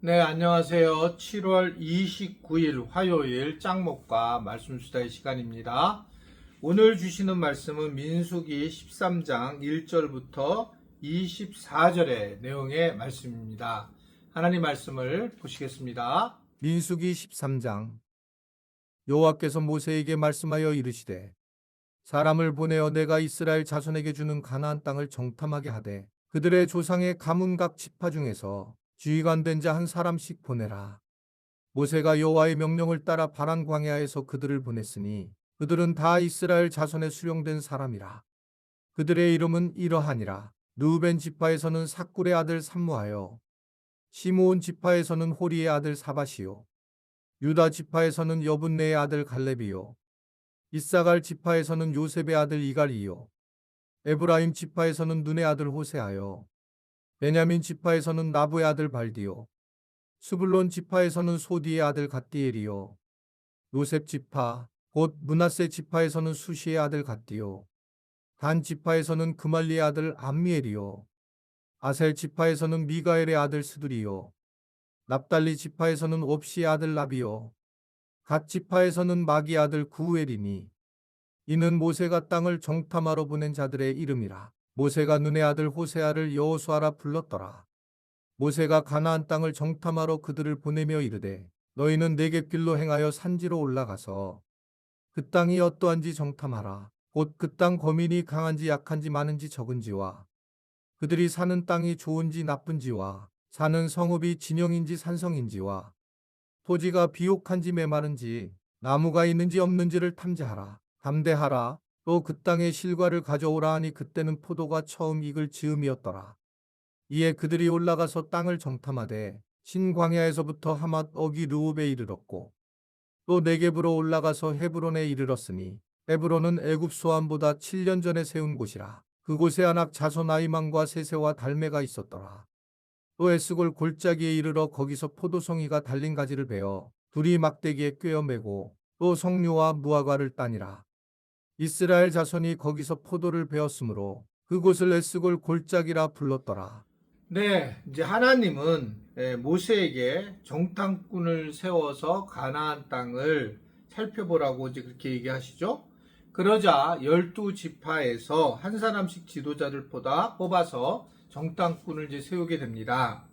네, 안녕하세요. 7월 29일 화요일 짱목과 말씀 수다의 시간입니다. 오늘 주시는 말씀은 민수기 13장 1절부터 24절의 내용의 말씀입니다. 하나님 말씀을 보시겠습니다. 민수기 13장. 여호와께서 모세에게 말씀하여 이르시되 사람을 보내어 내가 이스라엘 자손에게 주는 가나안 땅을 정탐하게 하되 그들의 조상의 가문 각 지파 중에서 지휘관 자 한 사람씩 보내라. 모세가 여호와의 명령을 따라 바란 광야에서 그들을 보냈으니 그들은 다 이스라엘 자손에 수령된 사람이라. 그들의 이름은 이러하니라. 르우벤 지파에서는 삭굴의 아들 삼무하여, 시므온 지파에서는 호리의 아들 사밧이요, 유다 지파에서는 여분네의 아들 갈렙이요, 이사갈 지파에서는 요셉의 아들 이갈이요, 에브라임 지파에서는 눈의 아들 호세하여, 베냐민 지파에서는 나부의 아들 발디요, 스불론 지파에서는 소디의 아들 갓디엘이요, 요셉 지파 곧 므낫세 지파에서는 수시의 아들 갓디요, 단 지파에서는 그말리의 아들 암미엘이요, 아셀 지파에서는 미가엘의 아들 스두리요, 납달리 지파에서는 옵시의 아들 나비요, 갓 지파에서는 마기 아들 구우엘이니 이는 모세가 땅을 정탐하러 보낸 자들의 이름이라. 모세가 눈의 아들 호세아를 여호수아라 불렀더라. 모세가 가나안 땅을 정탐하러 그들을 보내며 이르되 너희는 네겝길로 행하여 산지로 올라가서 그 땅이 어떠한지 정탐하라. 곧 그 땅 거민이 강한지 약한지 많은지 적은지와 그들이 사는 땅이 좋은지 나쁜지와 사는 성읍이 진영인지 산성인지와 토지가 비옥한지 메마른지 나무가 있는지 없는지를 탐지하라. 담대하라. 또 그 땅의 실과를 가져오라 하니 그때는 포도가 처음 익을 즈음이었더라. 이에 그들이 올라가서 땅을 정탐하되 신광야에서부터 하맛 어기 르홉에 이르렀고 또 네겝으로 올라가서 헤브론에 이르렀으니 헤브론은 애굽 소안보다 7년 전에 세운 곳이라. 그곳에 아낙 자손 아이만과 세세와 달메가 있었더라. 또 에스골 골짜기에 이르러 거기서 포도송이가 달린 가지를 베어 둘이 막대기에 꿰어 매고 또 석류와 무화과를 따니라. 이스라엘 자손이 거기서 포도를 베었으므로 그곳을 에스골 골짜기라 불렀더라. 네, 이제 하나님은 모세에게 정탐꾼을 세워서 가나안 땅을 살펴보라고 이제 그렇게 얘기하시죠. 그러자 12지파에서 한 사람씩 지도자를 뽑아서 정탐꾼을 이제 세우게 됩니다.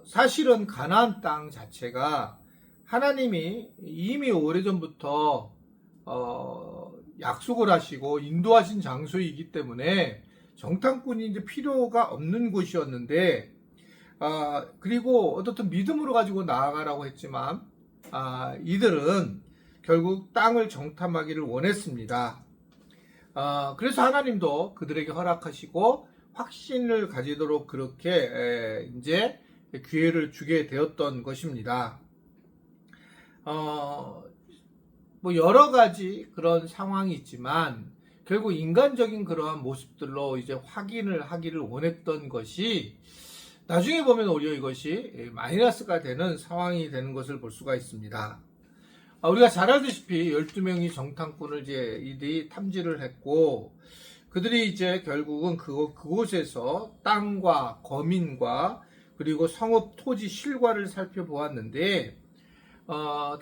사실은 가나안 땅 자체가 하나님이 이미 오래전부터 약속을 하시고 인도하신 장소이기 때문에 정탐꾼이 이제 필요가 없는 곳이었는데, 그리고 어떻든 믿음으로 가지고 나아가라고 했지만, 이들은 결국 땅을 정탐하기를 원했습니다. 그래서 하나님도 그들에게 허락하시고 확신을 가지도록 그렇게 이제 기회를 주게 되었던 것입니다. 뭐 여러 가지 그런 상황이 있지만 결국 인간적인 그러한 모습들로 이제 확인을 하기를 원했던 것이 나중에 보면 오히려 이것이 마이너스가 되는 상황이 되는 것을 볼 수가 있습니다. 우리가 잘 알다시피 12명이 정탐꾼을 이제 이들이 탐지를 했고 그들이 이제 결국은 그곳에서 땅과 거민과 그리고 성읍 토지 실과를 살펴보았는데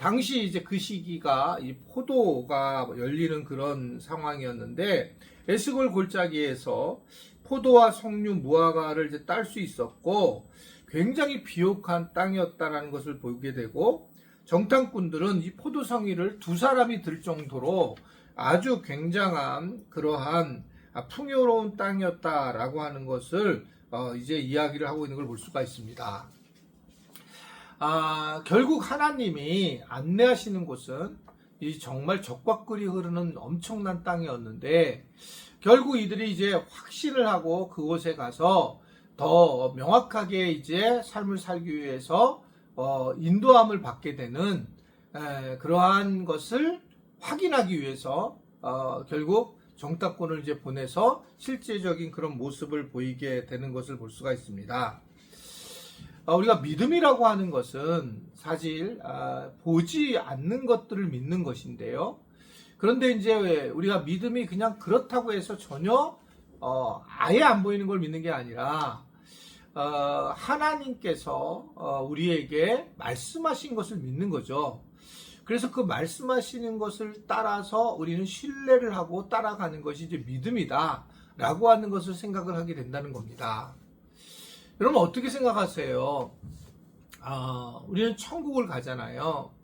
당시 이제 그 시기가 이 포도가 열리는 그런 상황이었는데 에스골 골짜기에서 포도와 석류, 무화과를 이제 딸 수 있었고 굉장히 비옥한 땅이었다라는 것을 보게 되고 정탐꾼들은 이 포도성이를 두 사람이 들 정도로 아주 굉장한 그러한 풍요로운 땅이었다라고 하는 것을 이제 이야기를 하고 있는 걸 볼 수가 있습니다. 결국 하나님이 안내하시는 곳은 이 정말 적과꿀이 흐르는 엄청난 땅이었는데 결국 이들이 이제 확신을 하고 그곳에 가서 더 명확하게 이제 삶을 살기 위해서 인도함을 받게 되는 그러한 것을 확인하기 위해서 결국 정탐꾼을 이제 보내서 실제적인 그런 모습을 보이게 되는 것을 볼 수가 있습니다. 우리가 믿음이라고 하는 것은 사실 보지 않는 것들을 믿는 것인데요. 그런데 이제 우리가 믿음이 그냥 그렇다고 해서 전혀 아예 안 보이는 걸 믿는 게 아니라 하나님께서 우리에게 말씀하신 것을 믿는 거죠. 그래서 그 말씀하시는 것을 따라서 우리는 신뢰를 하고 따라가는 것이 이제 믿음이다 라고 하는 것을 생각을 하게 된다는 겁니다. 여러분 어떻게 생각하세요? 우리는 천국을 가잖아요.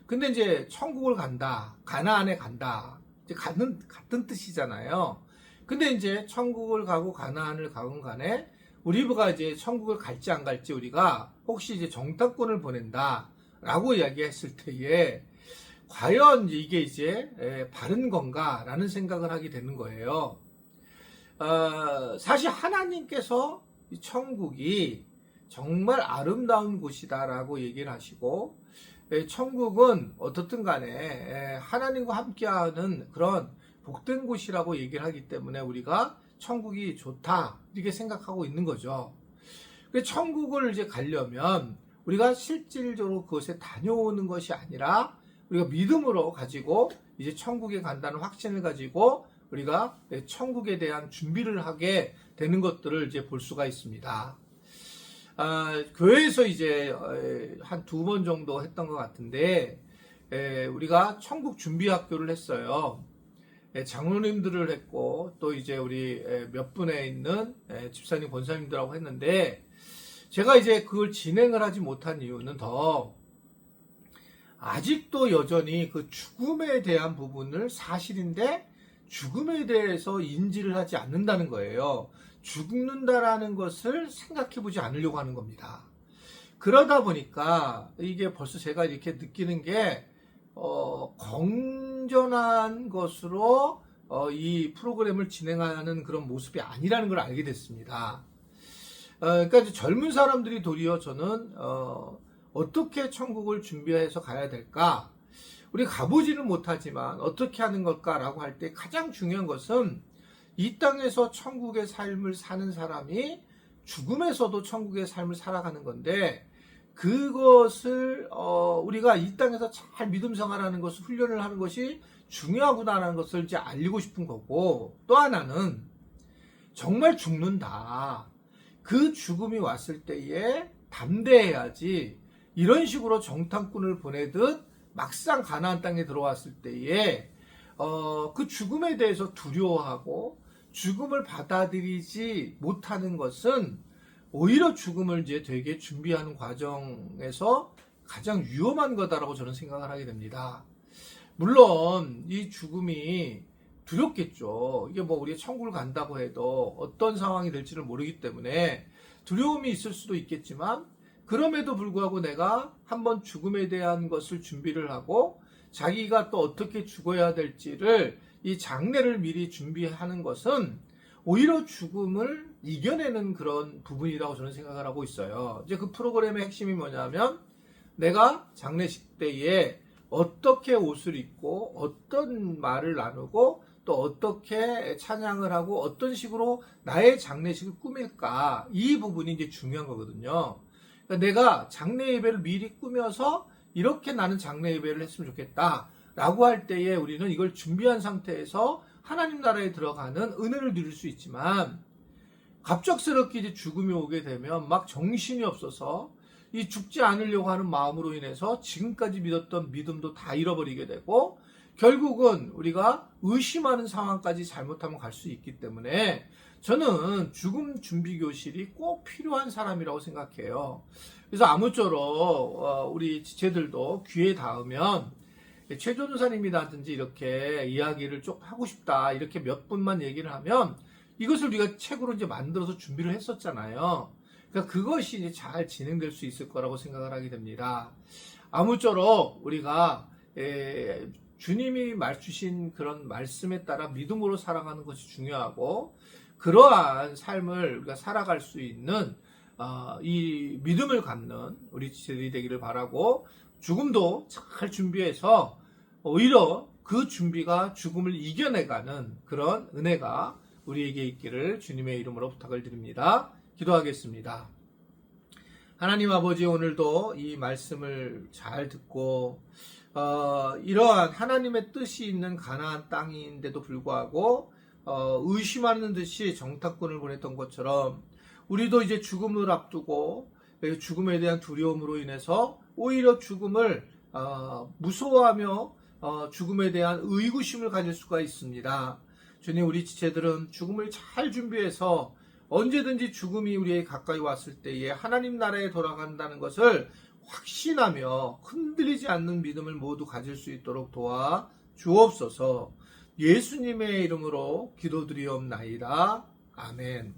근데 이제 천국을 간다, 가나안에 간다, 이제 같은 뜻이잖아요. 근데 이제 천국을 가고 가나안을 가건 간에 우리가 이제 천국을 갈지 안 갈지 우리가 혹시 이제 정탐꾼을 보낸다 라고 이야기했을 때에 과연 이게 이제 바른 건가 라는 생각을 하게 되는 거예요. 사실 하나님께서 이 천국이 정말 아름다운 곳이다 라고 얘기를 하시고, 천국은 어떻든 간에 하나님과 함께하는 그런 복된 곳이라고 얘기를 하기 때문에 우리가 천국이 좋다 이렇게 생각하고 있는 거죠. 천국을 이제 가려면 우리가 실질적으로 그것에 다녀오는 것이 아니라 우리가 믿음으로 가지고 이제 천국에 간다는 확신을 가지고 우리가 천국에 대한 준비를 하게 되는 것들을 이제 볼 수가 있습니다. 교회에서 이제 한 2번 정도 했던 것 같은데, 우리가 천국 준비 학교를 했어요. 장로님들을 했고, 또 이제 우리 몇 분에 있는 집사님, 권사님들하고 했는데, 제가 이제 그걸 진행을 하지 못한 이유는 아직도 여전히 그 죽음에 대한 부분을 사실인데, 죽음에 대해서 인지를 하지 않는다는 거예요. 죽는다라는 것을 생각해 보지 않으려고 하는 겁니다. 그러다 보니까 이게 벌써 제가 이렇게 느끼는 게 건전한 것으로 이 프로그램을 진행하는 그런 모습이 아니라는 걸 알게 됐습니다. 그러니까 젊은 사람들이 도리어 저는 어떻게 천국을 준비해서 가야 될까? 우리 가보지는 못하지만 어떻게 하는 걸까라고 할 때 가장 중요한 것은 이 땅에서 천국의 삶을 사는 사람이 죽음에서도 천국의 삶을 살아가는 건데, 그것을 우리가 이 땅에서 잘 믿음 생활하는 것을 훈련을 하는 것이 중요하구나라는 것을 이제 알리고 싶은 거고, 또 하나는 정말 죽는다. 그 죽음이 왔을 때에 담대해야지 이런 식으로 정탐꾼을 보내듯 막상 가나안 땅에 들어왔을 때에 그 죽음에 대해서 두려워하고 죽음을 받아들이지 못하는 것은 오히려 죽음을 이제 되게 준비하는 과정에서 가장 위험한 거다라고 저는 생각을 하게 됩니다. 물론 이 죽음이 두렵겠죠. 이게 뭐 우리가 천국을 간다고 해도 어떤 상황이 될지를 모르기 때문에 두려움이 있을 수도 있겠지만, 그럼에도 불구하고 내가 한번 죽음에 대한 것을 준비를 하고 자기가 또 어떻게 죽어야 될지를 이 장례를 미리 준비하는 것은 오히려 죽음을 이겨내는 그런 부분이라고 저는 생각을 하고 있어요. 이제 그 프로그램의 핵심이 뭐냐면, 내가 장례식 때에 어떻게 옷을 입고 어떤 말을 나누고 또 어떻게 찬양을 하고 어떤 식으로 나의 장례식을 꾸밀까, 이 부분이 이제 중요한 거거든요. 그러니까 내가 장례 예배를 미리 꾸며서 이렇게 나는 장례 예배를 했으면 좋겠다 라고 할 때에 우리는 이걸 준비한 상태에서 하나님 나라에 들어가는 은혜를 누릴 수 있지만, 갑작스럽게 이제 죽음이 오게 되면 막 정신이 없어서 이 죽지 않으려고 하는 마음으로 인해서 지금까지 믿었던 믿음도 다 잃어버리게 되고, 결국은 우리가 의심하는 상황까지 잘못하면 갈 수 있기 때문에 저는 죽음 준비 교실이 꼭 필요한 사람이라고 생각해요. 그래서 아무쪼록 우리 지체들도 기회 닿으면 최 전도사님이라든지 이렇게 이야기를 좀 하고 싶다, 이렇게 몇 분만 얘기를 하면 이것을 우리가 책으로 이제 만들어서 준비를 했었잖아요. 그러니까 그것이 이제 잘 진행될 수 있을 거라고 생각을 하게 됩니다. 아무쪼록 우리가 주님이 주신 그런 말씀에 따라 믿음으로 살아가는 것이 중요하고, 그러한 삶을 우리가 살아갈 수 있는 이 믿음을 갖는 우리 지체들이 되기를 바라고, 죽음도 잘 준비해서 오히려 그 준비가 죽음을 이겨내가는 그런 은혜가 우리에게 있기를 주님의 이름으로 부탁을 드립니다. 기도하겠습니다. 하나님 아버지, 오늘도 이 말씀을 잘 듣고 이러한 하나님의 뜻이 있는 가나안 땅인데도 불구하고 의심하는 듯이 정탐꾼을 보냈던 것처럼 우리도 이제 죽음을 앞두고 죽음에 대한 두려움으로 인해서 오히려 죽음을 무서워하며 죽음에 대한 의구심을 가질 수가 있습니다. 주님, 우리 지체들은 죽음을 잘 준비해서 언제든지 죽음이 우리에게 가까이 왔을 때에 하나님 나라에 돌아간다는 것을 확신하며 흔들리지 않는 믿음을 모두 가질 수 있도록 도와 주옵소서. 예수님의 이름으로 기도드리옵나이다. 아멘.